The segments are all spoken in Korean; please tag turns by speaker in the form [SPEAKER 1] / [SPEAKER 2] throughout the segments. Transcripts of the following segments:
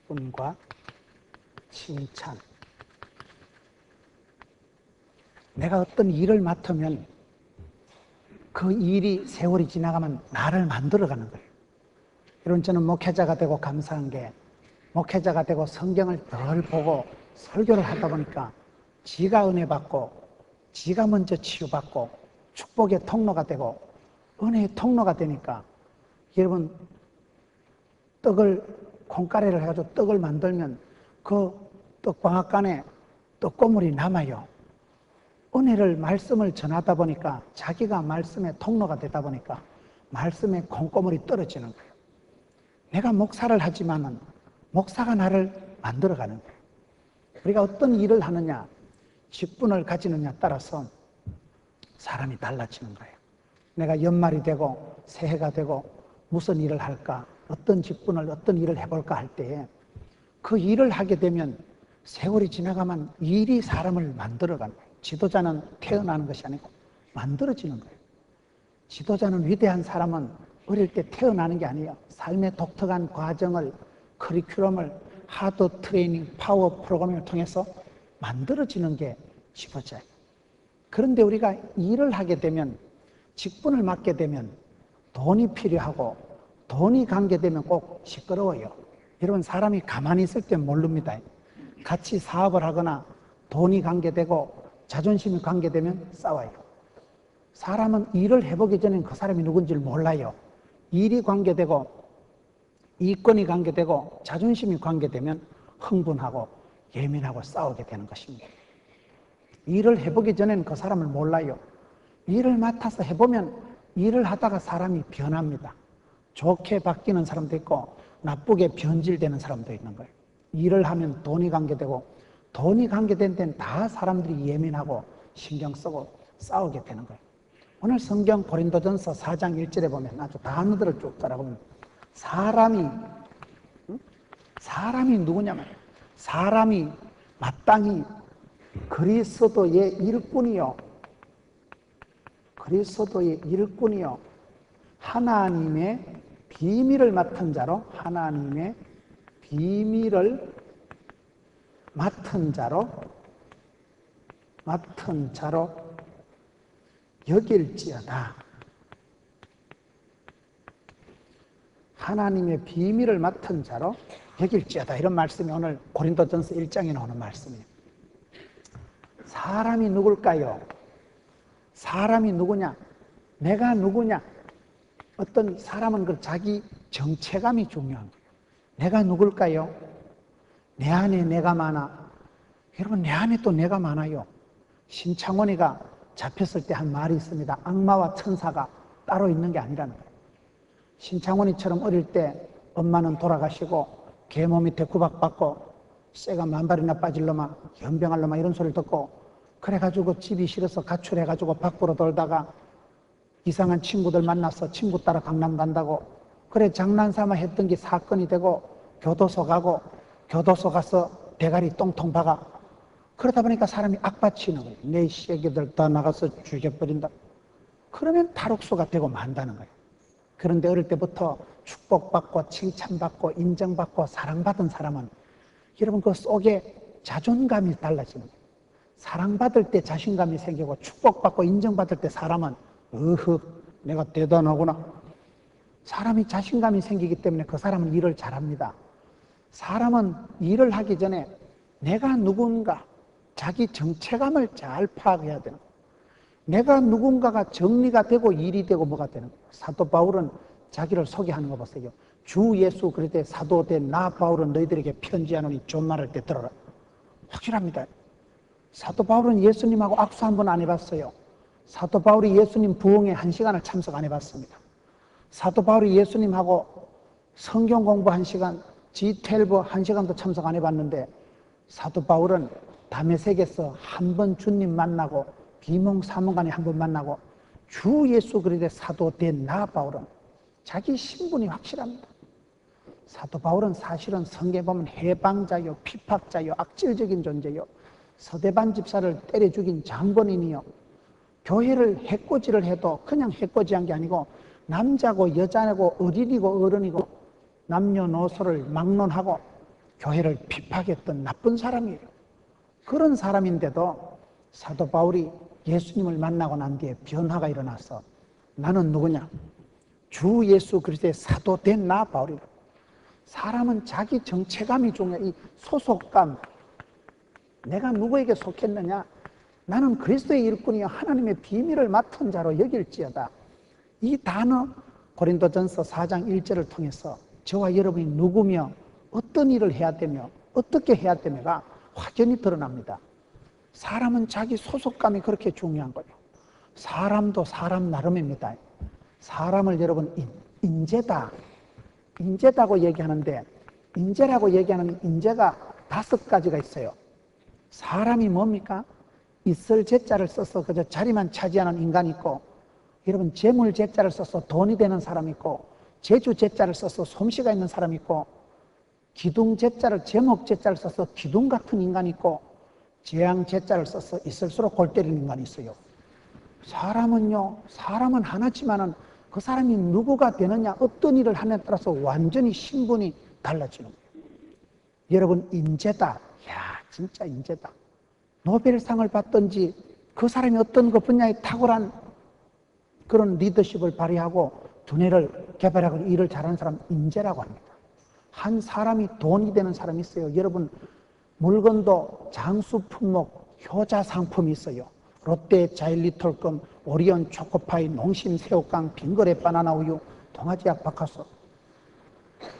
[SPEAKER 1] 직분과 칭찬. 내가 어떤 일을 맡으면 그 일이 세월이 지나가면 나를 만들어가는 거예요. 여러분, 저는 목회자가 되고 감사한 게, 목회자가 되고 성경을 덜 보고 설교를 하다 보니까 지가 은혜 받고 지가 먼저 치유받고 축복의 통로가 되고 은혜의 통로가 되니까, 여러분, 콩가래를 해가지고 떡을 만들면 그 떡방앗간에 떡고물이 남아요. 은혜를, 말씀을 전하다 보니까 자기가 말씀의 통로가 되다 보니까 말씀의 콩고물이 떨어지는 거예요. 내가 목사를 하지만은 목사가 나를 만들어가는 거예요. 우리가 어떤 일을 하느냐, 직분을 가지느냐 따라서 사람이 달라지는 거예요. 내가 연말이 되고 새해가 되고 무슨 일을 할까, 어떤 직분을, 어떤 일을 해볼까 할 때에 그 일을 하게 되면 세월이 지나가면 일이 사람을 만들어가는 거예요. 지도자는 태어나는 것이 아니고 만들어지는 거예요. 지도자는, 위대한 사람은 어릴 때 태어나는 게 아니에요. 삶의 독특한 과정을, 커리큘럼을, 하드 트레이닝, 파워 프로그램을 통해서 만들어지는 게 지도자예요. 그런데 우리가 일을 하게 되면, 직분을 맡게 되면 돈이 필요하고 돈이 관계되면 꼭 시끄러워요. 여러분, 사람이 가만히 있을 때 모릅니다. 같이 사업을 하거나 돈이 관계되고 자존심이 관계되면 싸워요. 사람은 일을 해보기 전엔 그 사람이 누군지를 몰라요. 일이 관계되고 이권이 관계되고 자존심이 관계되면 흥분하고 예민하고 싸우게 되는 것입니다. 일을 해보기 전에는 그 사람을 몰라요. 일을 맡아서 해보면 일을 하다가 사람이 변합니다. 좋게 바뀌는 사람도 있고 나쁘게 변질되는 사람도 있는 거예요. 일을 하면 돈이 관계되고, 돈이 관계된 데는 다 사람들이 예민하고 신경 쓰고 싸우게 되는 거예요. 오늘 성경 고린도전서 4장 1절에 보면 아주 단어들을 쭉 따라보면 사람이 누구냐면, 사람이 마땅히 그리스도의 일꾼이요, 그리스도의 일꾼이요, 하나님의 비밀을 맡은 자로, 하나님의 비밀을 맡은 자로 여길지어다. 하나님의 비밀을 맡은 자로 여길지어다. 이런 말씀이 오늘 고린도전서 1장에 나오는 말씀이에요. 사람이 누굴까요? 사람이 누구냐? 내가 누구냐? 어떤 사람은 그 자기 정체감이 중요한 거예요. 내가 누굴까요? 내 안에 내가 많아. 여러분, 내 안에 또 내가 많아요. 신창원이가 잡혔을 때 한 말이 있습니다. 악마와 천사가 따로 있는 게 아니라는 거예요. 신창원이처럼 어릴 때 엄마는 돌아가시고 계모 밑에 구박받고 쇠가 만발이나 빠질 놈아, 연병할 놈아 이런 소리를 듣고, 그래가지고 집이 싫어서 가출해가지고 밖으로 돌다가 이상한 친구들 만나서 친구 따라 강남 간다고, 그래 장난삼아 했던 게 사건이 되고 교도소 가고, 교도소 가서 대가리 똥통 박아. 그러다 보니까 사람이 악받치는 거예요. 내 새끼들 다 나가서 죽여버린다. 그러면 탈옥수가 되고 만다는 거예요. 그런데 어릴 때부터 축복받고 칭찬받고 인정받고 사랑받은 사람은, 여러분, 그 속에 자존감이 달라지는 거예요. 사랑받을 때 자신감이 생기고 축복받고 인정받을 때 사람은 내가 대단하구나. 사람이 자신감이 생기기 때문에 그 사람은 일을 잘합니다. 사람은 일을 하기 전에 내가 누군가, 자기 정체감을 잘 파악해야 되는 거예요. 내가 누군가가 정리가 되고 일이 되고 뭐가 되는 거예요. 사도 바울은 자기를 소개하는 거 보세요. 주 예수 그리스도의 사도된 나 바울은 너희들에게 편지하노니 존말할 때 들어라. 확실합니다. 사도 바울은 예수님하고 악수 한 번 안 해봤어요. 사도 바울이 예수님 부흥회 1시간을 참석 안 해봤습니다. 사도 바울이 예수님하고 성경 공부 1시간, G12 1시간도 참석 안 해봤는데, 사도 바울은 다메섹에서 한 번 주님 만나고 비몽사몽간에 한 번 만나고, 주 예수 그리스도의 사도된 나 바울은 자기 신분이 확실합니다. 사도 바울은 사실은 성경에 보면 해방자요, 피팍자요, 악질적인 존재요, 서대반 집사를 때려 죽인 장본인이요, 교회를 해코지를 해도 그냥 해코지한 게 아니고 남자고 여자고 어린이고 어른이고 남녀노소를 막론하고 교회를 핍박했던 나쁜 사람이에요. 그런 사람인데도 사도 바울이 예수님을 만나고 난 뒤에 변화가 일어나서 나는 누구냐? 주 예수 그리스도의 사도 된 나 바울이다. 사람은 자기 정체감이 중요해. 이 소속감. 내가 누구에게 속했느냐? 나는 그리스도의 일꾼이요 하나님의 비밀을 맡은 자로 여길지어다. 이 단어 고린도전서 4장 1절을 통해서 저와 여러분이 누구며 어떤 일을 해야 되며 어떻게 해야 되며가 확연히 드러납니다. 사람은 자기 소속감이 그렇게 중요한 거예요. 사람도 사람 나름입니다. 사람을 여러분 인재다. 인재다고 얘기하는데 인재라고 얘기하는 인재가 5가지가 있어요. 사람이 뭡니까? 있을 제자를 써서 그저 자리만 차지하는 인간이 있고, 여러분 재물 제자를 써서 돈이 되는 사람이 있고, 재주 제자를 써서 솜씨가 있는 사람이 있고, 기둥 제자를 제목 제자를 써서 기둥 같은 인간이 있고, 재앙 제자를 써서 있을수록 골 때리는 인간이 있어요. 사람은요, 사람은 하나지만은 그 사람이 누구가 되느냐, 어떤 일을 하느냐에 따라서 완전히 신분이 달라지는 거예요. 여러분 인재다. 야, 진짜 인재다. 노벨상을 받든지 그 사람이 어떤 그 분야에 탁월한 그런 리더십을 발휘하고 두뇌를 개발하고 일을 잘하는 사람 인재라고 합니다. 한 사람이 돈이 되는 사람이 있어요. 여러분 물건도 장수 품목, 효자 상품이 있어요. 롯데 자일리톨금, 오리온 초코파이, 농심 새우깡, 빙그레 바나나 우유, 동아지약 박하수.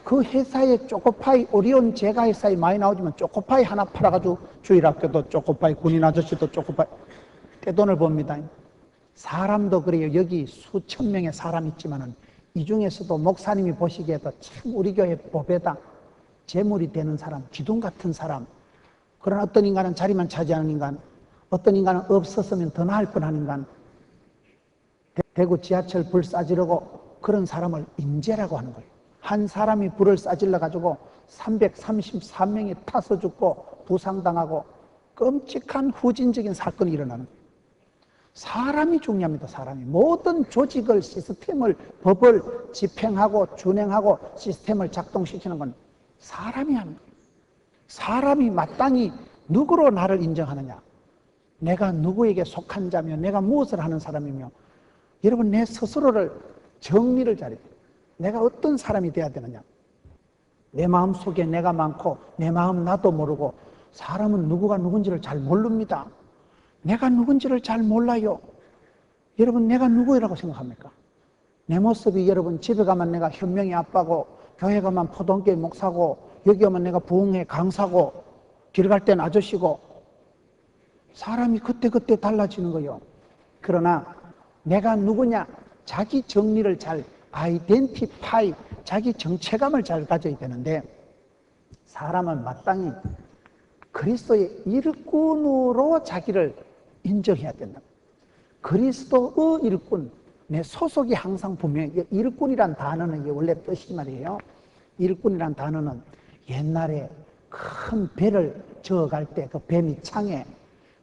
[SPEAKER 1] 그 회사에 초코파이, 오리온 제과회사에 많이 나오지만 초코파이 하나 팔아가지고 주일학교도 초코파이, 군인 아저씨도 초코파이 떼돈을 봅니다. 사람도 그래요. 여기 수천 명의 사람이 있지만은 이 중에서도 목사님이 보시기에도 참 우리 교회 보배다. 재물이 되는 사람, 기둥 같은 사람. 그러나 어떤 인간은 자리만 차지하는 인간, 어떤 인간은 없었으면 더 나을 뻔한 인간. 대구 지하철 불 싸지르고 그런 사람을 인재라고 하는 거예요. 한 사람이 불을 싸질러 가지고 333명이 타서 죽고 부상당하고 끔찍한 후진적인 사건이 일어나는 거예요. 사람이 중요합니다. 사람이. 모든 조직을, 시스템을, 법을 집행하고 준행하고 시스템을 작동시키는 건 사람이 하는 거예요. 사람이 마땅히 누구로 나를 인정하느냐, 내가 누구에게 속한 자며 내가 무엇을 하는 사람이며, 여러분 내 스스로를 정리를 잘해야 돼요. 내가 어떤 사람이 돼야 되느냐. 내 마음속에 내가 많고 내 마음 나도 모르고, 사람은 누구가 누군지를 잘 모릅니다. 내가 누군지를 잘 몰라요. 여러분 내가 누구라고 생각합니까? 내 모습이 여러분 집에 가면 내가 현명히 아빠고, 교회 가면 포동교회 목사고, 여기 오면 내가 부흥회 강사고, 길 갈 땐 아저씨고, 사람이 그때그때 달라지는 거예요. 그러나 내가 누구냐, 자기 정리를 잘 아이덴티파이, 자기 정체감을 잘 가져야 되는데, 사람은 마땅히 그리스도의 일꾼으로 자기를 인정해야 된다. 그리스도의 일꾼, 내 소속이 항상 분명히, 일꾼이란 단어는 이게 원래 뜻이 말이에요. 일꾼이란 단어는 옛날에 큰 배를 저어갈 때 그 배 밑창에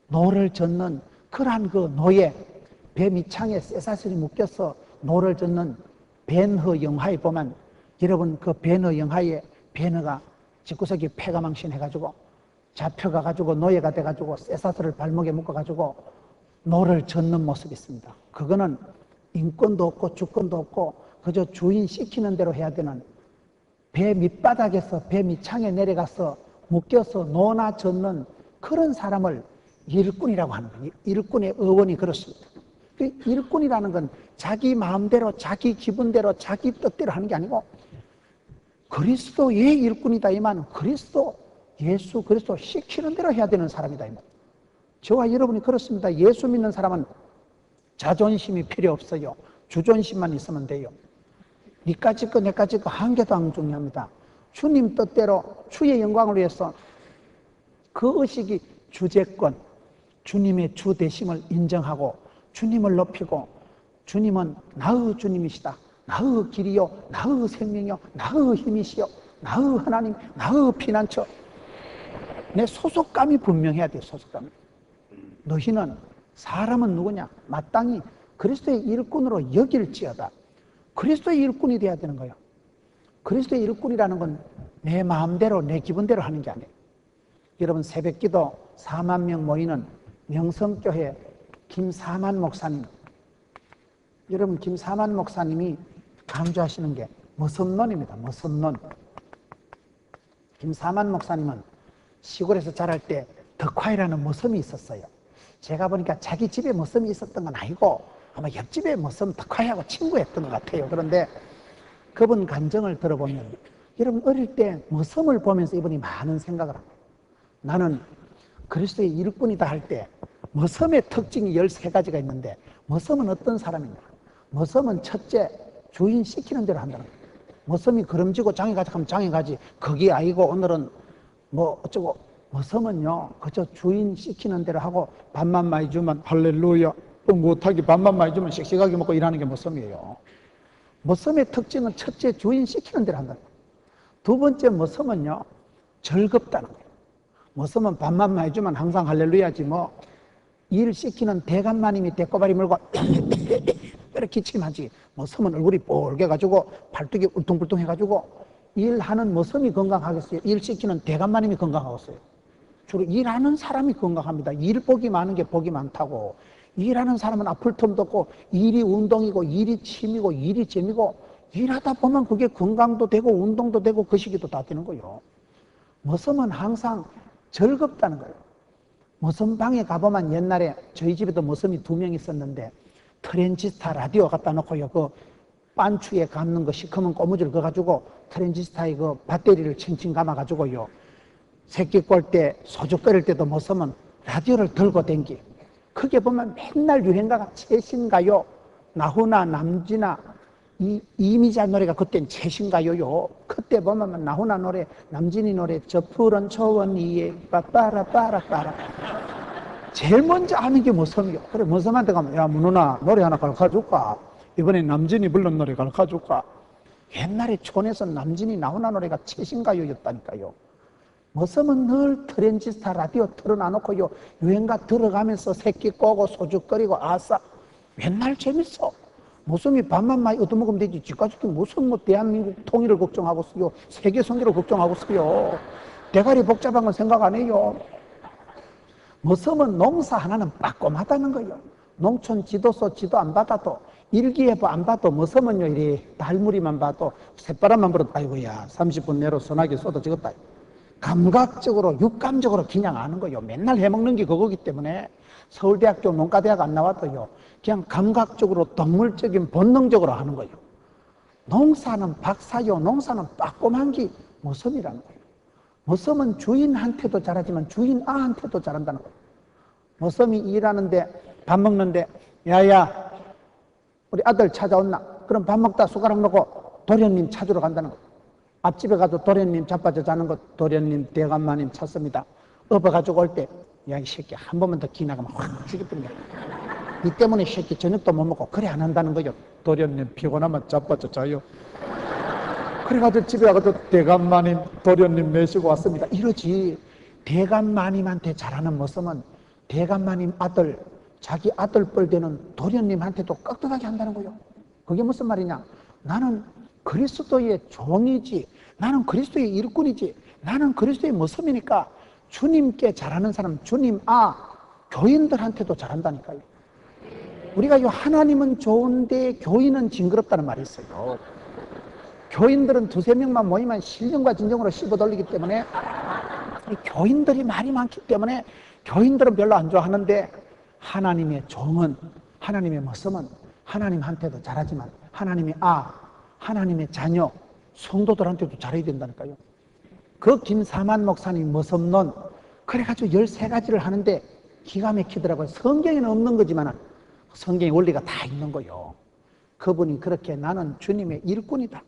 [SPEAKER 1] 노를 젓는 그러한 그 노예, 배 밑창에 쇠사슬이 묶여서 노를 젓는 벤허 영화에 보면, 여러분 그 벤허 영화에 벤허가 집구석에 폐가망신 해가지고 잡혀가가지고 노예가 돼가지고 쇠사슬을 발목에 묶어가지고 노를 젓는 모습이 있습니다. 그거는 인권도 없고 주권도 없고 그저 주인 시키는 대로 해야 되는, 배 밑바닥에서 배 밑창에 내려가서 묶여서 노나 젓는 그런 사람을 일꾼이라고 하는 거예요. 일꾼의 어원이 그렇습니다. 일꾼이라는 건 자기 마음대로, 자기 기분대로, 자기 뜻대로 하는 게 아니고, 그리스도의 일꾼이다 이 말은 그리스도, 예수 그리스도 시키는 대로 해야 되는 사람이다 이 말. 저와 여러분이 그렇습니다. 예수 믿는 사람은 자존심이 필요 없어요. 주존심만 있으면 돼요. 니까지 거 내까지 거 한 개도 안 중요합니다. 주님 뜻대로 주의 영광을 위해서 그 의식이 주재권, 주님의 주 되심을 인정하고 주님을 높이고, 주님은 나의 주님이시다, 나의 길이요, 나의 생명이요, 나의 힘이시요, 나의 하나님, 나의 피난처. 내 소속감이 분명해야 돼요. 소속감이. 너희는, 사람은 누구냐, 마땅히 그리스도의 일꾼으로 여길지어다. 그리스도의 일꾼이 돼야 되는 거예요. 그리스도의 일꾼이라는 건 내 마음대로 내 기분대로 하는 게 아니에요. 여러분 새벽기도 4만 명 모이는 명성교회 김사만 목사님, 여러분 김사만 목사님이 강조하시는 게 머슴론입니다. 머슴론. 김사만 목사님은 시골에서 자랄 때 덕화이라는 머슴이 있었어요. 제가 보니까 자기 집에 머슴이 있었던 건 아니고 아마 옆집에 머슴 덕화이하고 친구였던 것 같아요. 그런데 그분 간증을 들어보면 여러분 어릴 때 머슴을 보면서 이분이 많은 생각을 합니다. 나는 그리스도의 일꾼이다 할 때 머슴의 특징이 13가지가 있는데 머슴은 어떤 사람이냐. 머슴은 첫째 주인 시키는 대로 한다는 거예요. 머슴이 걸음지고 장에 가자 하면 장에 가지. 거기 아니고 오늘은 뭐 어쩌고. 머슴은요 그저 주인 시키는 대로 하고 밥만 많이 주면 할렐루야, 또 못하기 밥만 많이 주면 씩씩하게 먹고 일하는 게 머슴이에요. 머슴의 특징은 첫째 주인 시키는 대로 한다는 거예요. 두 번째 머슴은요 즐겁다는 거예요. 머슴은 밥만 많이 주면 항상 할렐루야지 뭐 일 시키는 대감마님이 대꼬바리 물고 이렇게 기침하지. 머슴은 얼굴이 뻘개가지고 팔뚝이 울퉁불퉁 해가지고 일하는 머슴이 건강하겠어요? 일 시키는 대감마님이 건강하겠어요? 주로 일하는 사람이 건강합니다. 일 복이 많은 게 복이 많다고. 일하는 사람은 아플 틈도 없고 일이 운동이고 일이 취미고 일이 재미고 일하다 보면 그게 건강도 되고 운동도 되고 그 시기도 다 되는 거예요. 머슴은 항상 즐겁다는 거예요. 머슴방에 가보면 옛날에 저희 집에도 머슴이 2명 있었는데 트랜지스타 라디오 갖다 놓고요. 그 반추에 감는 거 시커먼 고무줄 그거 가지고 트랜지스타에 그 배터리를 칭칭 감아가지고요. 새끼 꼴 때 소주 끓일 때도 머슴은 라디오를 들고 댕기. 크게 보면 맨날 유행가가 최신가요, 나훈아, 남진아, 이미자 노래가 그땐 최신가요요. 그때 보면 나훈아 노래, 남진이 노래, 저 푸른 초원 위에 빠빠라빠라빠라. 제일 먼저 하는 게 머슴이요. 그래 머슴한테 가면 야 문훈아 노래 하나 가르쳐줄까? 이번에 남진이 불른 노래 가르쳐줄까? 옛날에 촌에서 남진이 나훈아 노래가 최신가요였다니까요. 머슴은 늘 트랜지스타 라디오 틀어놔놓고요 유행가 들어가면서 새끼 꼬고 소주 끓이고 아싸 맨날 재밌어. 머슴이 밥만 많이 얻어먹으면 되지. 지금까지 무슨 뭐 대한민국 통일을 걱정하고 있어요. 세계 선교를 걱정하고 있어요. 대가리 복잡한 건 생각 안 해요. 머슴은 농사 하나는 빠꼼하다는 거예요. 농촌 지도서 지도 안 받아도 일기예보 안 봐도 머슴은요 이래 달무리만 봐도 새바람만 불어도 아이고야 30분 내로 소나기 쏟아지겠다. 감각적으로 육감적으로 그냥 아는 거예요. 맨날 해먹는 게 그거기 때문에 서울대학교 농가대학 안 나와도요 그냥 감각적으로 동물적인 본능적으로 하는 거예요. 농사는 박사요 농사는 빠꼼한 게 머슴이라는 거예요. 머슴은 주인한테도 잘하지만 주인 아한테도 잘한다는 거예요. 머슴이 일하는데 밥 먹는데 야야 우리 아들 찾아왔나? 그럼 밥 먹다 숟가락 놓고 도련님 찾으러 간다는 거예요. 앞집에 가서 도련님 자빠져 자는 것 도련님 대감마님 찾습니다. 업어가지고 올 때 야 이 새끼 한 번만 더 기나가면 확 죽이던데 이 때문에 이 새끼 저녁도 못 먹고 그래 안 한다는 거죠. 도련님 피곤하면 자빠져 자요. 그래가지고 집에 가서 대감마님 도련님 모시고 왔습니다. 이러지. 대감마님한테 잘하는 모습은 대감마님 아들 자기 아들 뻘 되는 도련님한테도 깍듯하게 한다는 거예요. 그게 무슨 말이냐. 나는 그리스도의 종이지 나는 그리스도의 일꾼이지 나는 그리스도의 모습이니까 주님께 잘하는 사람 주님 교인들한테도 잘한다니까요. 우리가 하나님은 좋은데 교인은 징그럽다는 말이 있어요. 교인들은 2-3명만 모이면 신령과 진정으로 씹어 돌리기 때문에 교인들이 말이 많기 때문에 교인들은 별로 안 좋아하는데 하나님의 종은 하나님의 모습은 하나님한테도 잘하지만 하나님의 하나님의 자녀 성도들한테도 잘해야 된다니까요. 그 김사만 목사님 머슴론 그래가지고 13가지를 하는데 기가 막히더라고요. 성경에는 없는 거지만 성경의 원리가 다 있는 거예요. 그분이 그렇게 나는 주님의 일꾼이다.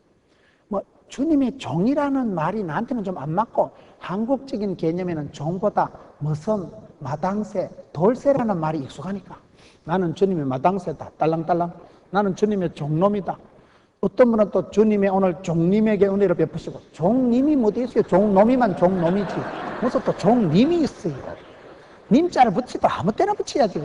[SPEAKER 1] 뭐 주님의 종이라는 말이 나한테는 좀 안 맞고 한국적인 개념에는 종보다 머슴, 마당새, 돌새라는 말이 익숙하니까 나는 주님의 마당새다. 딸랑딸랑. 나는 주님의 종놈이다. 어떤 분은 또 주님의 오늘 종님에게 은혜를 베푸시고 종님이 어디 있어요? 종놈이만 종놈이지 무슨 또 종님이 있어요. 님자를 붙이도 아무 때나 붙여야지.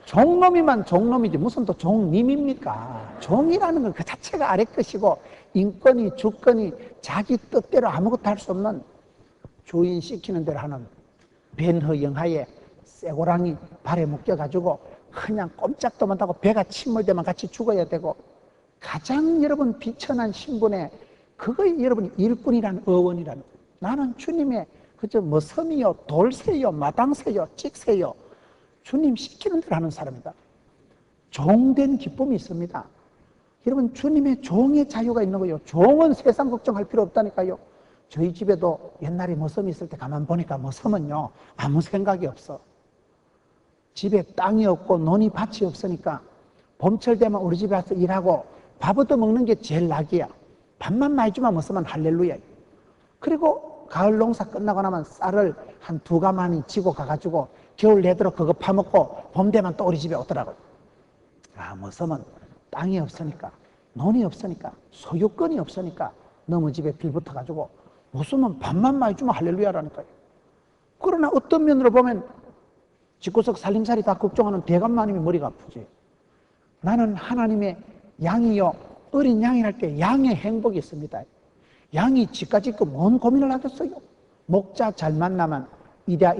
[SPEAKER 1] 종놈이만 종놈이지 무슨 또 종님입니까? 종이라는 건 그 자체가 아래 것이고 인권이 주권이 자기 뜻대로 아무것도 할 수 없는 주인 시키는 대로 하는 벤허 영하에 쇠고랑이 발에 묶여가지고 그냥 꼼짝도 못하고 배가 침몰되면 같이 죽어야 되고, 가장 여러분 비천한 신분에 그거에 여러분 일꾼이라는 어원이라는 거예요. 나는 주님의 그저 뭐 섬이요, 돌새요, 마당새요, 찍새요, 주님 시키는 대로 하는 사람이다. 종된 기쁨이 있습니다. 여러분, 주님의 종의 자유가 있는 거예요. 종은 세상 걱정할 필요 없다니까요. 저희 집에도 옛날에 뭐 섬이 있을 때 가만 보니까 뭐 섬은요, 아무 생각이 없어. 집에 땅이 없고 논이 밭이 없으니까 봄철 되면 우리 집에 와서 일하고 밥 얻어 먹는 게 제일 낙이야. 밥만 많이 주면 뭐 쓰면 할렐루야. 그리고 가을 농사 끝나고 나면 쌀을 한 2가마니 지고 가가지고 겨울 내도록 그거 파먹고 봄 되면 또 우리 집에 오더라고요. 뭐 섬은 땅이 없으니까, 논이 없으니까, 소유권이 없으니까 너무 집에 빌붙어가지고 무슨 밥만 많이 주면 할렐루야라니까요. 그러나 어떤 면으로 보면 집구석 살림살이 다 걱정하는 대감마님이 머리가 아프지. 나는 하나님의 양이요, 어린 양이랄 때 양의 행복이 있습니다. 양이 지가 짓고 뭔 고민을 하겠어요. 목자 잘 만나면 이랴.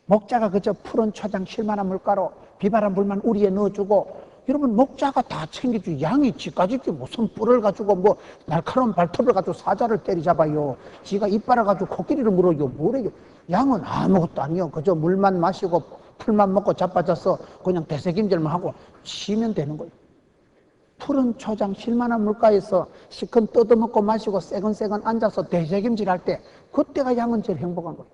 [SPEAKER 1] 목자가 그저 푸른 초장 쉴만한 물가로 비바람 불만 우리에 넣어주고, 여러분 목자가 다 챙겨주고, 양이 지가 짓고 무슨 뿔을 가지고 뭐 날카로운 발톱을 가지고 사자를 때리잡아요. 지가 이빨을 가지고 코끼리를 물어요. 뭐래요. 양은 아무것도 아니요. 그저 물만 마시고 풀만 먹고 자빠져서 그냥 대새김질만 하고 쉬면 되는 거예요. 푸른 초장 쉴만한 물가에서 시큰 뜯어먹고 마시고 새근새근 앉아서 대새김질할 때, 그때가 양은 제일 행복한 거예요.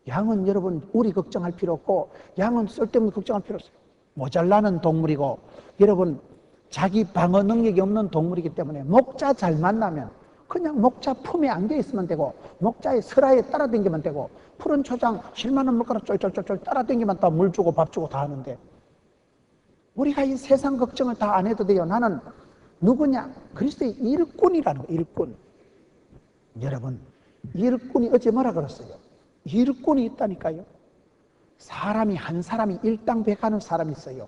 [SPEAKER 1] 양은 여러분 우리 걱정할 필요 없고, 양은 쓸데없는 걱정할 필요 없어요. 모자라는 동물이고, 여러분 자기 방어 능력이 없는 동물이기 때문에 목자 잘 만나면 그냥 목자 품에 안겨 있으면 되고, 목자의 설화에 따라다니면 되고, 푸른 초장 쉴만한 물가로 쫄쫄쫄쫄 따라다니면 다 물 주고 밥 주고 다 하는데, 우리가 이 세상 걱정을 다 안 해도 돼요. 나는 누구냐? 그리스도의 일꾼이라는 거예요. 일꾼. 여러분, 일꾼이 어제 뭐라 그랬어요? 일꾼이 있다니까요. 사람이 한 사람이 일당백하는 사람이 있어요.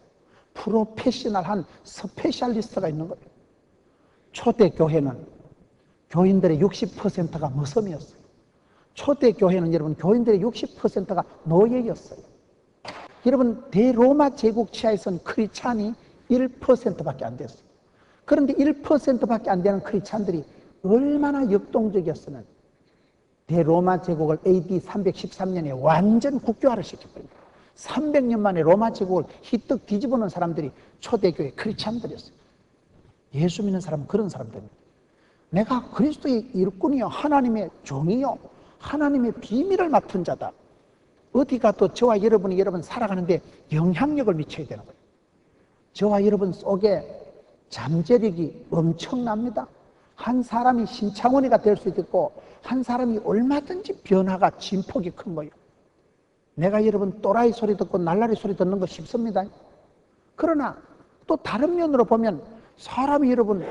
[SPEAKER 1] 프로페셔널한 스페셜리스트가 있는 거예요. 초대교회는 교인들의 60%가 무섬이었어요. 초대교회는 여러분 교인들의 60%가 노예였어요. 여러분 대로마 제국 치하에서는 크리스찬이 1%밖에 안 됐어요. 그런데 1%밖에 안 되는 크리스찬들이 얼마나 역동적이었으면 대로마 제국을 AD 313년에 완전 국교화를 시켰거든요. 300년 만에 로마 제국을 희떡 뒤집어 놓은 사람들이 초대교회 크리스찬들이었어요. 예수 믿는 사람은 그런 사람들입니다. 내가 그리스도의 일꾼이요, 하나님의 종이요, 하나님의 비밀을 맡은 자다. 어디 가도 저와 여러분이 여러분 살아가는데 영향력을 미쳐야 되는 거예요. 저와 여러분 속에 잠재력이 엄청납니다. 한 사람이 신창원이가 될 수도 있고, 한 사람이 얼마든지 변화가 진폭이 큰 거예요. 내가 여러분 또라이 소리 듣고 날라리 소리 듣는 거 쉽습니다. 그러나 또 다른 면으로 보면 사람이 여러분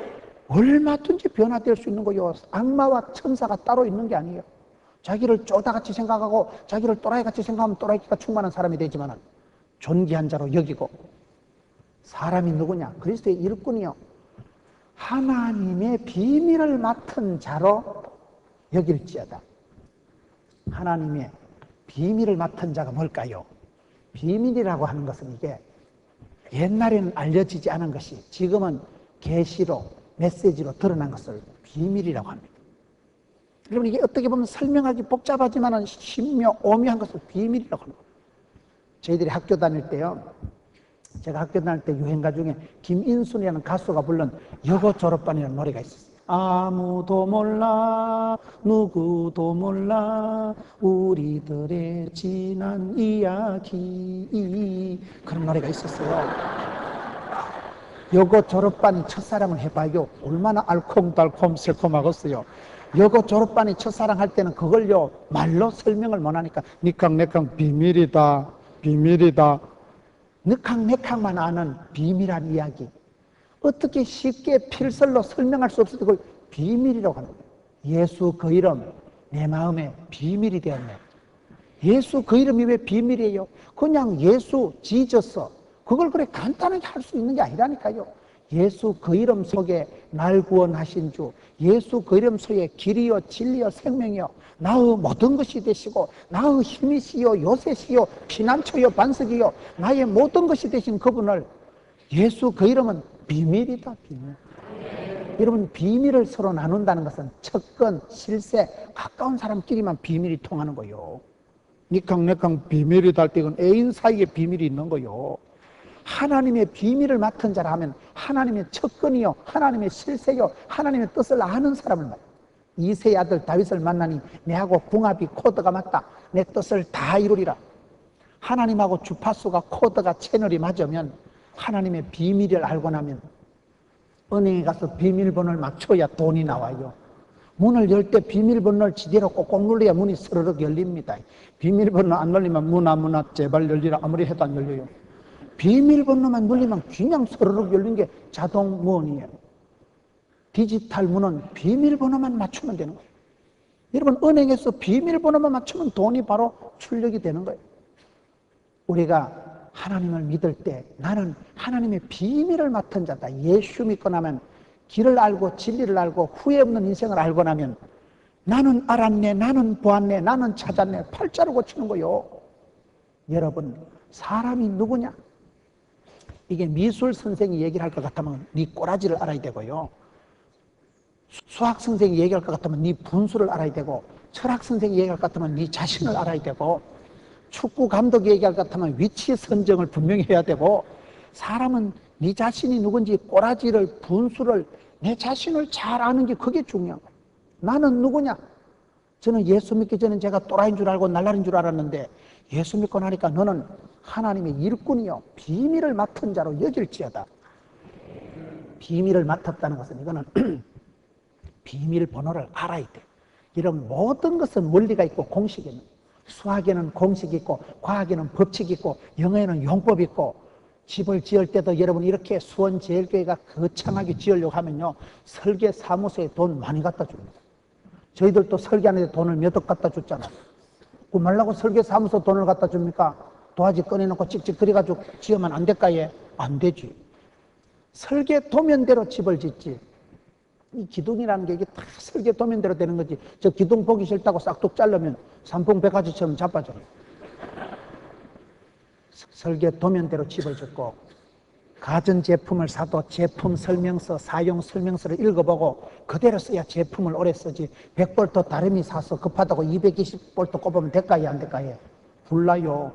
[SPEAKER 1] 얼마든지 변화될 수 있는 거예요. 악마와 천사가 따로 있는 게 아니에요. 자기를 쪼다같이 생각하고 자기를 또라이같이 생각하면 또라이가 충만한 사람이 되지만 존귀한 자로 여기고, 사람이 누구냐? 그리스도의 일꾼이요, 하나님의 비밀을 맡은 자로 여길지어다. 하나님의 비밀을 맡은 자가 뭘까요? 비밀이라고 하는 것은 이게 옛날에는 알려지지 않은 것이 지금은 계시로 메시지로 드러난 것을 비밀이라고 합니다. 여러분 이게 어떻게 보면 설명하기 복잡하지만 신묘 오묘한 것을 비밀이라고 합니다. 저희들이 학교 다닐 때요, 제가 학교 다닐 때 유행가 중에 김인순이라는 가수가 부른 여고 졸업반이라는 노래가 있었어요. 아무도 몰라 누구도 몰라 우리들의 지난 이야기, 그런 노래가 있었어요. 여고 졸업반이 첫사랑을 해봐요. 얼마나 알콩달콩 새콤하겠어요. 여고 졸업반이 첫사랑 할 때는 그걸요 말로 설명을 못하니까 니캉내캉 비밀이다 비밀이다, 느캉내캉만 아는 비밀한 이야기, 어떻게 쉽게 필설로 설명할 수 없을 때 그걸 비밀이라고 하는 거예요. 예수 그 이름 내 마음에 비밀이 되었네. 예수 그 이름이 왜 비밀이에요? 그냥 예수 지저스 그걸 그래 간단하게 할 수 있는 게 아니라니까요. 예수 그 이름 속에 날 구원하신 주, 예수 그 이름 속에 길이요 진리요 생명이요 나의 모든 것이 되시고 나의 힘이시요 요새시요 피난처요 반석이요 나의 모든 것이 되신 그분을, 예수 그 이름은 비밀이다, 비밀. 여러분, 비밀을 서로 나눈다는 것은 척근, 실세, 가까운 사람끼리만 비밀이 통하는 거요. 니캉 내캉 비밀이 달 때 이건 애인 사이에 비밀이 있는 거요. 하나님의 비밀을 맡은 자라 하면 하나님의 척근이요, 하나님의 실세요, 하나님의 뜻을 아는 사람을 말해요. 이세의 아들 다윗을 만나니 내하고 궁합이 코드가 맞다. 내 뜻을 다 이루리라. 하나님하고 주파수가 코드가 채널이 맞으면, 하나님의 비밀을 알고 나면 은행에 가서 비밀번호를 맞춰야 돈이 나와요. 문을 열 때 비밀번호를 지대로 꼭꼭 눌러야 문이 스르륵 열립니다. 비밀번호 안 눌리면 문아 제발 열리라 아무리 해도 안 열려요. 비밀번호만 눌리면 그냥 스르륵 열린 게 자동문이에요. 디지털 문은 비밀번호만 맞추면 되는 거예요. 여러분, 은행에서 비밀번호만 맞추면 돈이 바로 출력이 되는 거예요. 우리가 하나님을 믿을 때 나는 하나님의 비밀을 맡은 자다. 예수 믿고 나면, 길을 알고 진리를 알고 후회 없는 인생을 알고 나면 나는 알았네, 나는 보았네, 나는 찾았네, 팔자로 고치는 거요. 여러분, 사람이 누구냐? 이게 미술 선생이 얘기를 할 것 같으면 네 꼬라지를 알아야 되고요. 수학 선생이 얘기할 것 같으면 네 분수를 알아야 되고, 철학 선생이 얘기할 것 같으면 네 자신을 알아야 되고, 축구 감독이 얘기할 것 같으면 위치 선정을 분명히 해야 되고, 사람은 네 자신이 누군지 꼬라지를, 분수를, 내 자신을 잘 아는 게 그게 중요한 거예요. 나는 누구냐? 저는 예수 믿기 전엔 제가 또라이인 줄 알고 날라린 줄 알았는데, 예수 믿고 나니까 너는 하나님의 일꾼이요 비밀을 맡은 자로 여길지어다. 비밀을 맡았다는 것은 이거는 비밀 번호를 알아야 돼. 이런 모든 것은 원리가 있고 공식이 있는 거예요. 수학에는 공식이 있고, 과학에는 법칙이 있고, 영어에는 용법이 있고, 집을 지을 때도 여러분 이렇게 수원제일교회가 거창하게 지으려고 하면요, 설계 사무소에 돈 많이 갖다 줍니다. 저희들도 설계하는데 돈을 몇 억 갖다 줬잖아요. 그 말라고 설계 사무소 돈을 갖다 줍니까? 도화지 꺼내놓고 찍찍 그려가지고 지으면 안 될까? 예? 안 되지. 설계 도면대로 집을 짓지. 이 기둥이라는 게 이게 다 설계 도면대로 되는 거지. 저 기둥 보기 싫다고 싹둑 자르면 삼풍백화지처럼 자빠져요. 설계 도면대로 집을 짓고, 가전제품을 사도 제품 설명서, 사용 설명서를 읽어보고 그대로 써야 제품을 오래 쓰지. 100볼트 다름이 사서 급하다고 220볼트 꼽으면 될까요? 안 될까요? 불나요.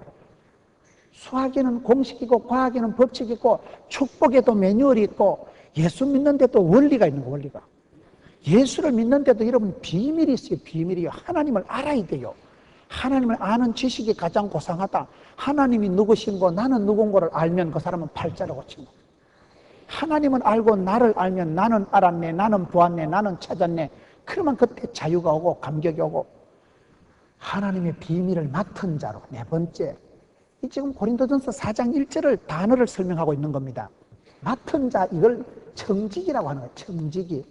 [SPEAKER 1] 수학에는 공식이고, 과학에는 법칙이 있고, 축복에도 매뉴얼이 있고, 예수 믿는데도 원리가 있는 거, 원리가. 예수를 믿는데도 여러분 비밀이 있어요. 비밀이요. 하나님을 알아야 돼요. 하나님을 아는 지식이 가장 고상하다. 하나님이 누구신고 나는 누군가를 알면 그 사람은 팔자로 고친 거예요. 하나님을 알고 나를 알면 나는 알았네, 나는 보았네, 나는 찾았네. 그러면 그때 자유가 오고 감격이 오고, 하나님의 비밀을 맡은 자로. 네 번째, 이 지금 고린도전서 4장 1절을 단어를 설명하고 있는 겁니다. 맡은 자, 이걸 청직이라고 하는 거예요. 청직이.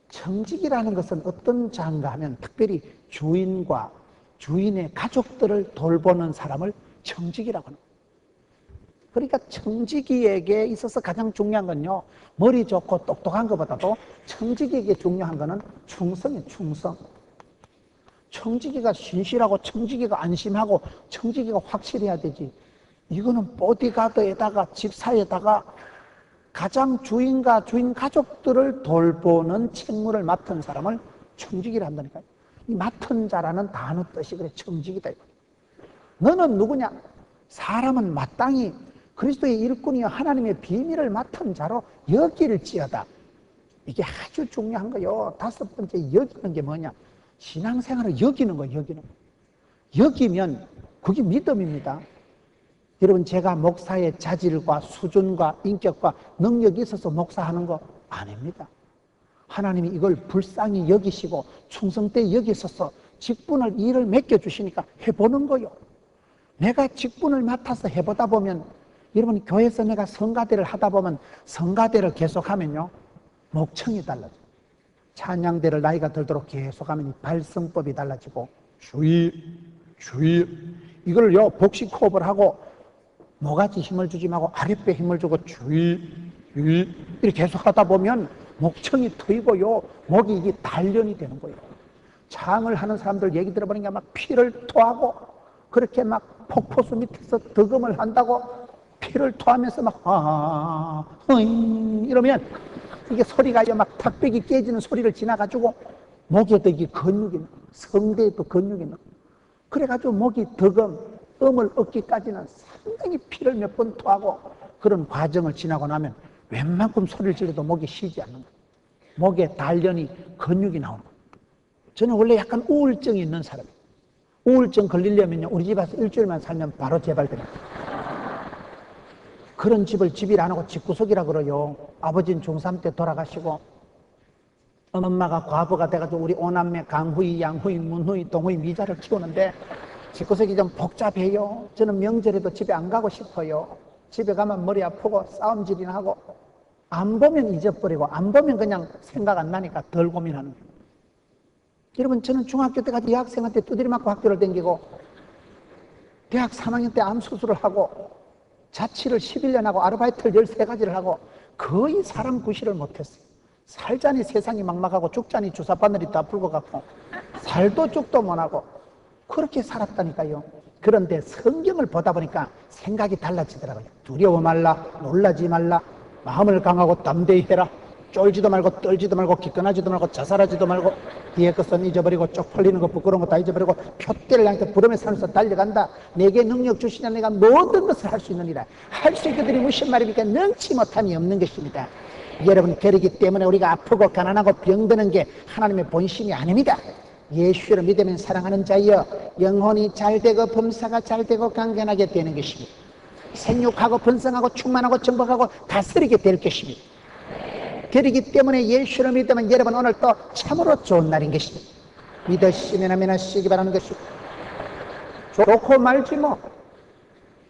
[SPEAKER 1] 청직이라는 것은 어떤 자인가 하면 특별히 주인과 주인의 가족들을 돌보는 사람을 청직이라고 하는 거예요. 그러니까 청지기에게 있어서 가장 중요한 건요, 머리 좋고 똑똑한 것보다도 청지기에게 중요한 거는 충성이에요. 충성. 청지기가 신실하고 청지기가 안심하고 청지기가 확실해야 되지. 이거는 보디가드에다가 집사에다가 가장 주인과 주인 가족들을 돌보는 책무를 맡은 사람을 청지기라 한다니까요. 이 맡은 자라는 단어 뜻이 그래, 청지기다. 너는 누구냐? 사람은 마땅히 그리스도의 일꾼이여 하나님의 비밀을 맡은 자로 여길지어다. 이게 아주 중요한 거요. 다섯 번째, 여기는 게 뭐냐? 신앙생활을 여기는 거예요. 여기는 거. 여기면 그게 믿음입니다. 여러분, 제가 목사의 자질과 수준과 인격과 능력이 있어서 목사하는 거 아닙니다. 하나님이 이걸 불쌍히 여기시고 충성되게 여기 있어서 직분을, 일을 맡겨주시니까 해보는 거요. 내가 직분을 맡아서 해보다 보면, 여러분, 교회에서 내가 성가대를 하다 보면 성가대를 계속하면요, 목청이 달라져요. 찬양대를 나이가 들도록 계속하면 발성법이 달라지고, 주의 이걸요 복식 호흡을 하고 모가지 힘을 주지 말고 아랫배 힘을 주고 주의 이렇게 계속 하다 보면 목청이 트이고요, 목이 이게 단련이 되는 거예요. 창을 하는 사람들 얘기 들어보니까 막 피를 토하고, 그렇게 막 폭포수 밑에서 득음을 한다고 피를 토하면서 막 이러면 이게 소리가 막 탁백이 깨지는 소리를 지나가지고 목에도 이게 근육이, 성대에도 근육이 나. 그래가지고 목이 득음, 음을 얻기까지는 상당히 피를 몇 번 토하고 그런 과정을 지나고 나면 웬만큼 소리를 지르도 목이 쉬지 않는 거예요. 목에 단련이, 근육이 나오는 거예요. 저는 원래 약간 우울증이 있는 사람이에요. 우울증 걸리려면요, 우리 집 와서 일주일만 살면 바로 재발됩니다. 그런 집을 집일 안 하고 집구석이라 그래요. 아버지는 중3 때 돌아가시고, 엄마가 과부가 돼가지고 우리 오남매 강후이, 양후이, 문후이, 동후이, 미자를 키우는데 집구석이 좀 복잡해요. 저는 명절에도 집에 안 가고 싶어요. 집에 가면 머리 아프고 싸움질이나 하고, 안 보면 잊어버리고 안 보면 그냥 생각 안 나니까 덜 고민하는 거예요. 여러분, 저는 중학교 때까지 여학생한테 두드려 맞고 학교를 다니고, 대학 3학년 때 암 수술을 하고, 자취를 11년 하고, 아르바이트를 13가지를 하고, 거의 사람 구실을 못했어요. 살자니 세상이 막막하고, 죽자니 주사바늘이 다 풀고 갔고, 살도 죽도 못하고, 그렇게 살았다니까요. 그런데 성경을 보다 보니까 생각이 달라지더라고요. 두려워 말라, 놀라지 말라, 마음을 강하고 담대히 해라. 쫄지도 말고 떨지도 말고 기권하지도 말고 자살하지도 말고, 뒤에 것은 잊어버리고 쪽팔리는 거 부끄러운 거 다 잊어버리고 표대를 향해서 부름의 산에서 달려간다. 내게 능력 주시냐, 내가 모든 것을 할 수 있느니라. 할 수 있거든이 무슨 말입니까? 능치 못함이 없는 것입니다. 여러분, 그러기 때문에 우리가 아프고 가난하고 병드는 게 하나님의 본심이 아닙니다. 예수를 믿으면 사랑하는 자여, 영혼이 잘되고 범사가 잘되고 강건하게 되는 것입니다. 생육하고 번성하고 충만하고 정복하고 다스리게 될 것입니다. 그렇기 때문에 예수를 믿으면 여러분, 오늘 또 참으로 좋은 날인 것입니다. 믿으시면 아멘 하시기 바라는 것입니다. 좋고 말지 뭐.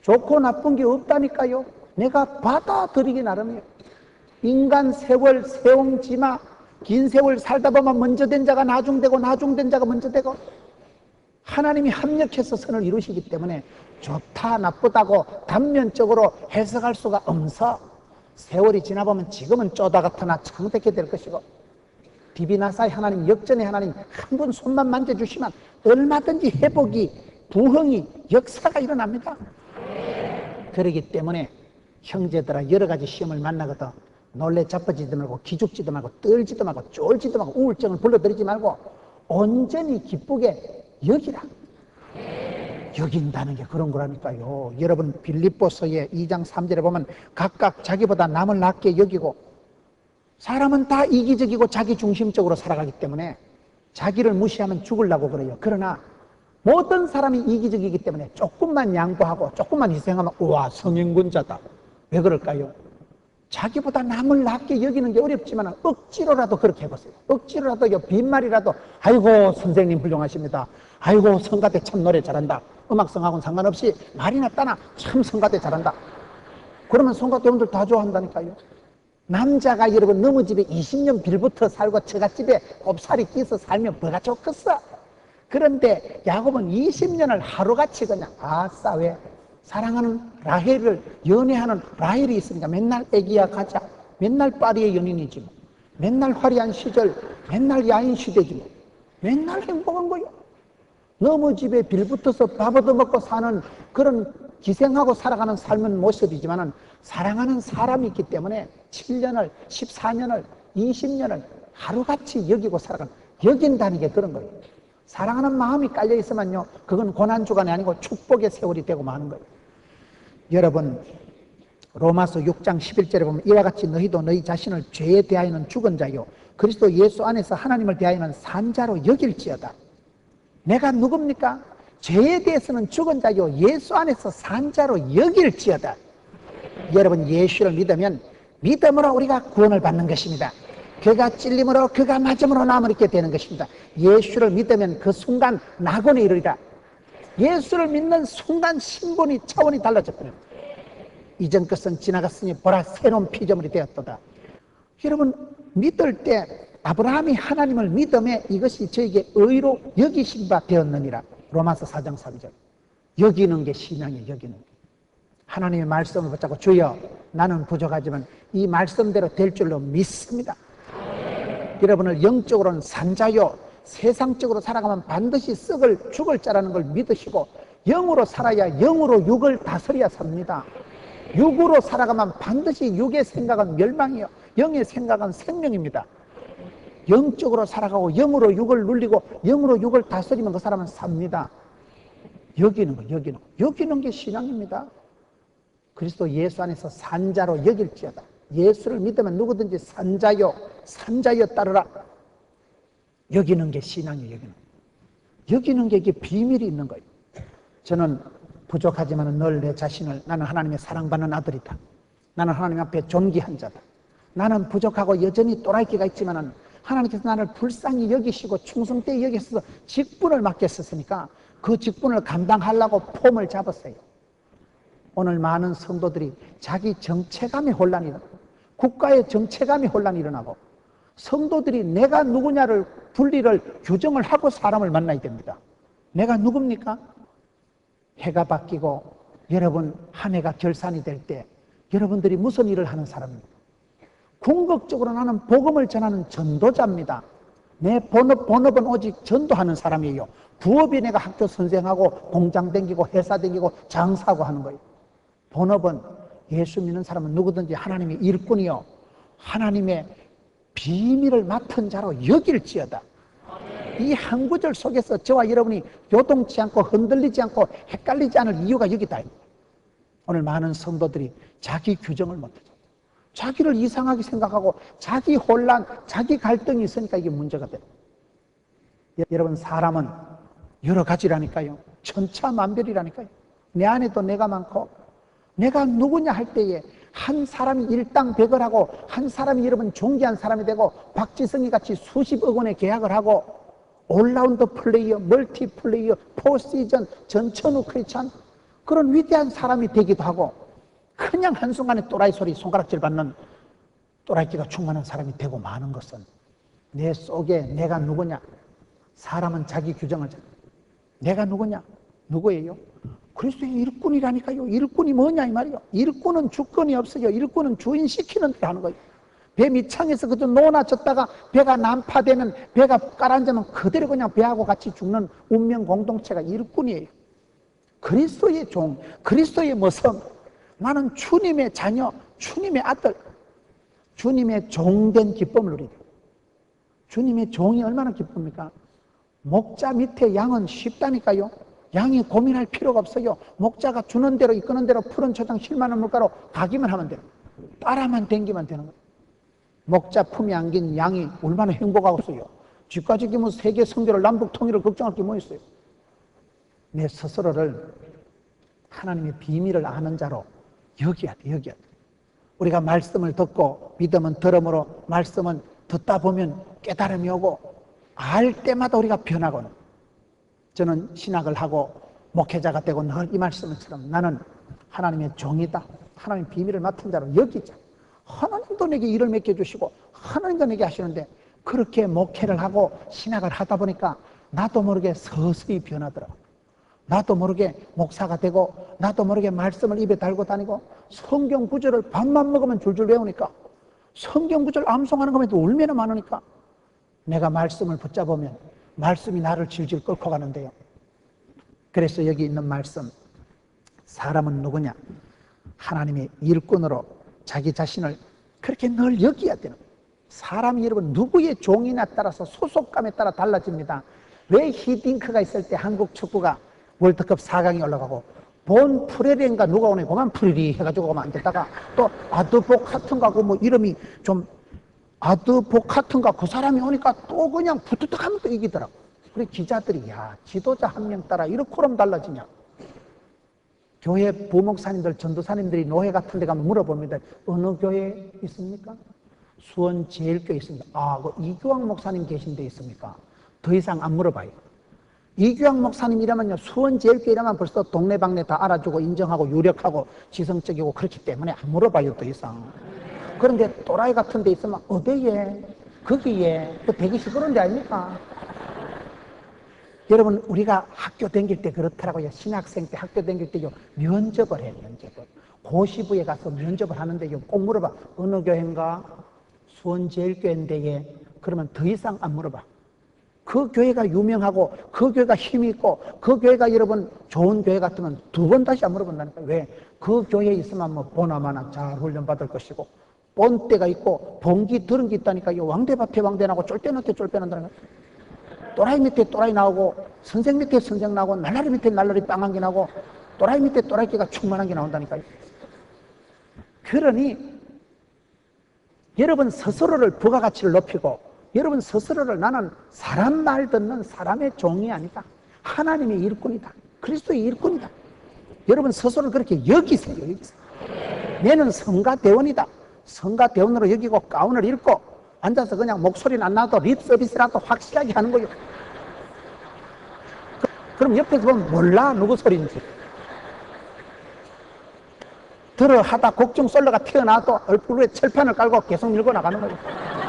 [SPEAKER 1] 좋고 나쁜 게 없다니까요. 내가 받아들이기 나름이에요. 인간 세월 세옹지마, 긴 세월 살다 보면 먼저 된 자가 나중되고 나중된 자가 먼저 되고, 하나님이 합력해서 선을 이루시기 때문에 좋다 나쁘다고 단면적으로 해석할 수가 없어. 세월이 지나보면 지금은 쪼다 같으나 창백해 될 것이고, 디비나사의 하나님, 역전의 하나님 한 분 손만 만져주시면 얼마든지 회복이, 부흥이, 역사가 일어납니다. 그렇기 때문에 형제들아, 여러 가지 시험을 만나거든 놀래 자빠지도 말고 기죽지도 말고 떨지도 말고 쫄지도 말고 우울증을 불러들이지 말고 온전히 기쁘게 여기라. 여긴다는 게 그런 거라니까요. 여러분, 빌립보서의 2장 3절에 보면 각각 자기보다 남을 낮게 여기고, 사람은 다 이기적이고 자기 중심적으로 살아가기 때문에 자기를 무시하면 죽으려고 그래요. 그러나 모든 사람이 이기적이기 때문에 조금만 양보하고 조금만 희생하면 우와, 성인군자다. 왜 그럴까요? 자기보다 남을 낮게 여기는 게 어렵지만 억지로라도 그렇게 해보세요. 억지로라도 빈말이라도, 아이고 선생님 훌륭하십니다. 아이고 성가대 참 노래 잘한다. 음악성하고는 상관없이 말이나 따나 참 성가대 잘한다. 그러면 성가대원들 다 좋아한다니까요. 남자가 여러분 너무 집에 20년 빌부터 살고 처갓집에 곱살이 끼서 살면 뭐가 좋겠어. 그런데 야곱은 20년을 하루같이 그냥 아싸, 왜? 사랑하는 라헬을, 연애하는 라헬이 있으니까 맨날 애기야 가자, 맨날 파리의 연인이지 뭐, 맨날 화려한 시절, 맨날 야인 시대지 뭐, 맨날 행복한 거요. 너무 집에 빌붙어서 밥 얻어먹고 사는 그런 기생하고 살아가는 삶은 모습이지만 사랑하는 사람이 있기 때문에 7년을, 14년을, 20년을 하루같이 여기고 살아가는, 여긴다는 게 그런 거예요. 사랑하는 마음이 깔려있으면요, 그건 고난주간이 아니고 축복의 세월이 되고 마는 거예요. 여러분, 로마서 6장 11절에 보면 이와 같이 너희도 너희 자신을 죄에 대하여는 죽은 자요 그리스도 예수 안에서 하나님을 대하여는 산 자로 여길지어다. 내가 누굽니까? 죄에 대해서는 죽은 자요 예수 안에서 산 자로 여길지어다. 여러분, 예수를 믿으면 믿음으로 우리가 구원을 받는 것입니다. 그가 찔림으로 그가 맞음으로 나음을 입게 되는 것입니다. 예수를 믿으면 그 순간 낙원에 이르리라. 예수를 믿는 순간 신분이 차원이 달라졌거든요. 이전 것은 지나갔으니 보라 새로운 피조물이 되었도다. 여러분, 믿을 때 아브라함이 하나님을 믿음에 이것이 저에게 의로 여기신 바 되었느니라. 로마서 4장 3절. 여기는 게 신앙이에요. 여기는 게. 하나님의 말씀을 붙잡고 주여 나는 부족하지만 이 말씀대로 될 줄로 믿습니다. 여러분을 영적으로는 산자요 세상적으로 살아가면 반드시 죽을 자라는 걸 믿으시고 영으로 살아야 영으로 육을 다스려야 삽니다. 육으로 살아가면 반드시 육의 생각은 멸망이요 영의 생각은 생명입니다. 영적으로 살아가고 영으로 육을 눌리고 영으로 육을 다스리면 그 사람은 삽니다. 여기는 게 신앙입니다. 그리스도 예수 안에서 산자로 여길지어다. 예수를 믿으면 누구든지 산자요 따르라. 여기는 게 신앙이에요. 여기는 게 이게 비밀이 있는 거예요. 저는 부족하지만 늘 내 자신을 나는 하나님의 사랑받는 아들이다. 나는 하나님 앞에 존귀한 자다. 나는 부족하고 여전히 또라이끼가 있지만 하나님께서 나를 불쌍히 여기시고 충성되게 여기셔서 직분을 맡겼었으니까 그 직분을 감당하려고 폼을 잡았어요. 오늘 많은 성도들이 자기 정체감이 혼란이 일어나고 국가의 정체감이 혼란이 일어나고 성도들이 내가 누구냐를 분리를 규정을 하고 사람을 만나야 됩니다. 내가 누굽니까? 해가 바뀌고 여러분 한 해가 결산이 될 때 여러분들이 무슨 일을 하는 사람입니다. 궁극적으로 나는 복음을 전하는 전도자입니다. 내 본업은 오직 전도하는 사람이에요. 부업이 내가 학교 선생하고 공장 다니고 회사 다니고 장사하고 하는 거예요. 본업은 예수 믿는 사람은 누구든지 하나님의 일꾼이요 하나님의 비밀을 맡은 자로 여길지어다. 이 한 구절 속에서 저와 여러분이 요동치 않고 흔들리지 않고 헷갈리지 않을 이유가 여기다. 오늘 많은 성도들이 자기 규정을 못하죠. 자기를 이상하게 생각하고 자기 혼란, 자기 갈등이 있으니까 이게 문제가 돼요. 여러분 사람은 여러 가지라니까요. 천차만별이라니까요. 내 안에도 내가 많고 내가 누구냐 할 때에 한 사람이 일당백을 하고 한 사람이 여러분 존귀한 사람이 되고 박지성이 같이 수십억 원의 계약을 하고 올라운드 플레이어, 멀티 플레이어, 포시전, 전천후 크리스찬 그런 위대한 사람이 되기도 하고 그냥 한순간에 또라이 소리 손가락질 받는 또라이끼가 충만한 사람이 되고 마는 것은 내 속에 내가 누구냐 사람은 자기 규정을 내가 누구냐 누구예요? 그리스도의 일꾼이라니까요. 일꾼이 뭐냐 이 말이요. 일꾼은 주권이 없어요. 일꾼은 주인 시키는 대로 하는 거예요. 배 밑창에서 그저 놓아놨다가 배가 난파되면 배가 깔아앉으면 그대로 그냥 배하고 같이 죽는 운명 공동체가 일꾼이에요. 그리스도의 종, 그리스도의 모성. 나는 주님의 자녀, 주님의 아들, 주님의 종된 기쁨을 누리고 주님의 종이 얼마나 기쁩니까? 목자 밑에 양은 쉽다니까요. 양이 고민할 필요가 없어요. 목자가 주는 대로 이끄는 대로 푸른 초장 실만한 물가로 가기만 하면 돼요. 따라만 댕기면 되는 거예요. 목자 품에 안긴 양이 얼마나 행복하겠어요. 쥐까지 기면 세계 성교를 남북 통일을 걱정할 게 뭐 있어요. 내 스스로를 하나님의 비밀을 아는 자로 여겨야 돼. 우리가 말씀을 듣고 믿음은 들음으로 말씀은 듣다 보면 깨달음이 오고 알 때마다 우리가 변하고는 저는 신학을 하고 목회자가 되고 늘 이 말씀처럼 나는 하나님의 종이다. 하나님의 비밀을 맡은 자로 여기자. 하나님도 내게 일을 맡겨주시고 하나님도 내게 하시는데 그렇게 목회를 하고 신학을 하다 보니까 나도 모르게 서서히 변하더라고. 나도 모르게 목사가 되고 나도 모르게 말씀을 입에 달고 다니고 성경 구절을 밥만 먹으면 줄줄 외우니까 성경 구절 암송하는 것에도 얼마나 많으니까 내가 말씀을 붙잡으면 말씀이 나를 질질 끌고 가는데요. 그래서 여기 있는 말씀 사람은 누구냐? 하나님의 일꾼으로 자기 자신을 그렇게 늘 여겨야 되는 거예요. 사람이 여러분 누구의 종이나 따라서 소속감에 따라 달라집니다. 왜 히딩크가 있을 때 한국 축구가 월드컵 4강에 올라가고 본 프레렌가 누가 오네 그만 프레리 해가지고 오면 안 됐다가 또 아드보카튼가 그 뭐 이름이 좀 아드보카튼가 그 사람이 오니까 또 그냥 부뚜떡 하면 또 이기더라고. 그래 기자들이 야 지도자 한 명 따라 이렇게 그럼 달라지냐. 교회 부목사님들 전도사님들이 노회 같은 데 가면 물어봅니다. 어느 교회에 있습니까? 수원 제일교회 있습니다. 아, 그 이규왕 목사님 계신 데 있습니까? 더 이상 안 물어봐요. 이규왕 목사님이라면요 수원 제일교회라면 벌써 동네방네 다 알아주고 인정하고 유력하고 지성적이고 그렇기 때문에 안 물어봐요 더 이상. 그런데 또라이 같은 데 있으면 어디에 거기에 그 되기 싫은 데 아닙니까? 여러분, 우리가 학교 다닐 때 그렇더라고요. 신학생 때 학교 다닐 때요, 면접을 해요, 면접을. 고시부에 가서 면접을 하는데요, 꼭 물어봐. 어느 교회인가? 수원제일교회인데, 그러면 더 이상 안 물어봐. 그 교회가 유명하고, 그 교회가 힘이 있고, 그 교회가 여러분 좋은 교회 같으면 두 번 다시 안 물어본다니까. 왜? 그 교회에 있으면 뭐 보나마나 잘 훈련받을 것이고, 본때가 있고, 본기 들은 게 있다니까. 이 왕대밭에 왕대 나고, 쫄대한테 쫄대 난다는 거야. 또라이 밑에 또라이 나오고, 선생 밑에 선생 나오고, 날라리 밑에 날라리 빵한 게 나오고, 또라이 밑에 또라이끼가 충만한 게 나온다니까요. 그러니 여러분 스스로를 부가가치를 높이고, 여러분 스스로를 나는 사람 말 듣는 사람의 종이 아니다, 하나님의 일꾼이다, 그리스도의 일꾼이다, 여러분 스스로를 그렇게 여기세요. 여기세요. 내는 성가대원이다. 성가대원으로 여기고 가운을 입고 앉아서 그냥 목소리는 안 나도 립 서비스라도 확실하게 하는 거예요. 그럼 옆에서 보면 몰라 누구 소리인지. 들어 하다 곡중 솔로가 튀어나와도 얼굴에 철판을 깔고 계속 밀고 나가는 거예요.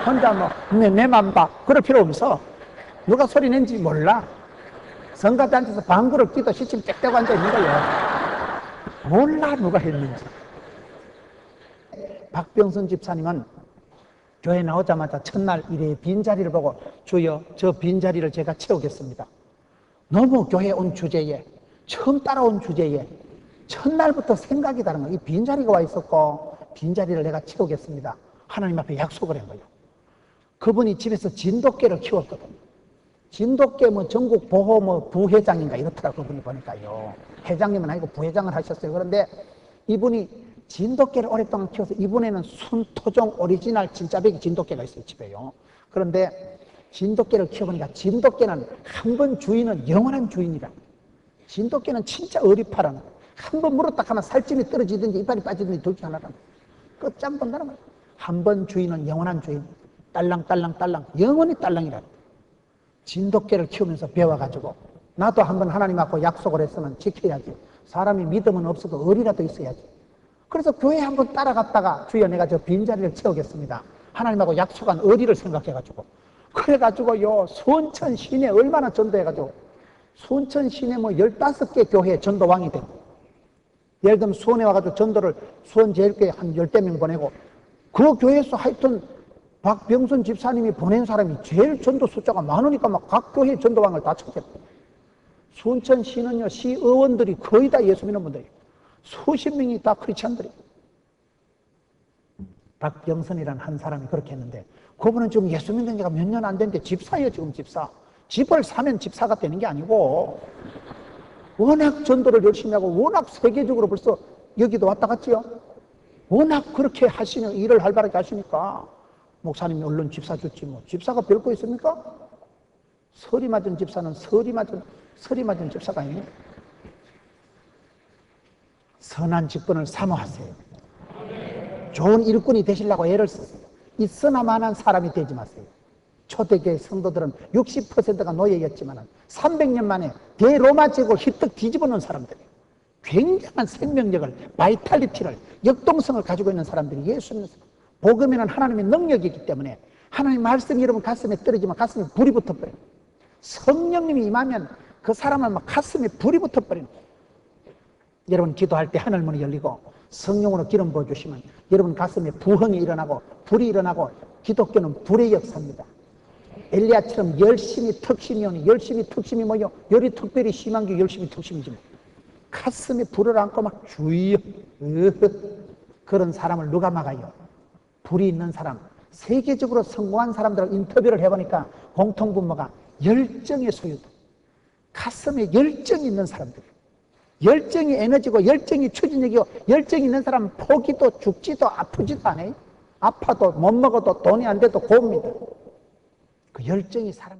[SPEAKER 1] 혼자 뭐 내만 봐 그럴 필요 없어. 누가 소리 낸지 몰라. 성가대 앉아서 방구를 끼도 시침 빽대고 앉아 있는 거예요. 몰라 누가 했는지. 박병선 집사님은 교회 나오자마자 첫날 이래 빈자리를 보고, 주여 저 빈자리를 제가 채우겠습니다. 너무 교회 온 주제에, 처음 따라온 주제에 첫날부터 생각이 다른 거예요. 이 빈자리가 와 있었고, 빈자리를 내가 채우겠습니다. 하나님 앞에 약속을 한 거예요. 그분이 집에서 진돗개를 키웠거든요. 진돗개 뭐 전국 보호 뭐 부회장인가 이렇더라고요. 그분이 보니까요. 회장님은 아니고 부회장을 하셨어요. 그런데 이분이 진돗개를 오랫동안 키워서, 이번에는 순토종 오리지널 진짜배기 진돗개가 있어요, 집에요. 그런데 진돗개를 키워보니까 진돗개는 한 번 주인은 영원한 주인이라. 진돗개는 진짜 어리파라는 거예요. 한 번 물었다 하면 살찜이 떨어지든지 이빨이 빠지든지 둘 중 하나라는 거예요. 끝장 본다는 거예요. 한 번 주인은 영원한 주인. 딸랑딸랑딸랑 영원히 딸랑이라. 진돗개를 키우면서 배워가지고, 나도 한번 하나님 앞에 약속을 했으면 지켜야지. 사람이 믿음은 없어도 의리라도 있어야지. 그래서 교회 한번 따라갔다가, 주여 내가 저 빈자리를 채우겠습니다. 하나님하고 약속한 의리를 생각해가지고, 그래가지고요 수원천 시내 얼마나 전도해가지고, 수원천 시내 뭐 15개 교회 전도왕이 되고, 예를 들면 수원에 와가지고 전도를 수원제일교회 한 10대 명 보내고, 그 교회에서 하여튼 박병선 집사님이 보낸 사람이 제일 전도 숫자가 많으니까 막 각 교회 전도왕을 다 찾겠다. 수원천 시는요, 시의원들이 거의 다 예수 믿는 분들이에요. 수십 명이 다 크리스찬들이에요. 박병선이라는 한 사람이 그렇게 했는데, 그분은 지금 예수 믿는 지가 몇 년 안 됐는데 집사예요. 지금 집사. 집을 사면 집사가 되는 게 아니고, 워낙 전도를 열심히 하고 워낙 세계적으로 벌써 여기도 왔다 갔지요. 워낙 그렇게 하시는 일을 활발하게 하시니까 목사님이 얼른 집사 줬지 뭐. 집사가 별거 있습니까? 서리 맞은 집사는 서리 맞은 집사가 있네. 선한 직분을 사모하세요. 좋은 일꾼이 되시려고 애를 쓰세요. 있으나마난 사람이 되지 마세요. 초대교회 성도들은 60%가 노예였지만 300년 만에 대로마 제국을 휘떡 뒤집어 놓은 사람들이에요. 굉장한 생명력을, 바이탈리티를, 역동성을 가지고 있는 사람들이 예수 믿는 사람. 복음에는 하나님의 능력이기 때문에 하나님 말씀이 여러분 가슴에 떨어지면 가슴에 불이 붙어버려요. 성령님이 임하면 그 사람은 막 가슴에 불이 붙어버려요. 여러분 기도할 때 하늘문이 열리고 성령으로 기름 부어주시면 여러분 가슴에 부흥이 일어나고 불이 일어나고, 기독교는 불의 역사입니다. 엘리야처럼 열심히 특심이 오니, 열심히 특심이 뭐요? 열이 특별히 심한 게 열심히 특심이지 뭐. 가슴에 불을 안고 막 주여, 그런 사람을 누가 막아요? 불이 있는 사람. 세계적으로 성공한 사람들을 인터뷰를 해보니까 공통분모가 열정의 소유도, 가슴에 열정이 있는 사람들. 열정이 에너지고 열정이 추진력이고, 열정이 있는 사람은 포기도 죽지도 아프지도 않아요. 아파도 못 먹어도 돈이 안 돼도 고웁니다. 그 열정이 사람을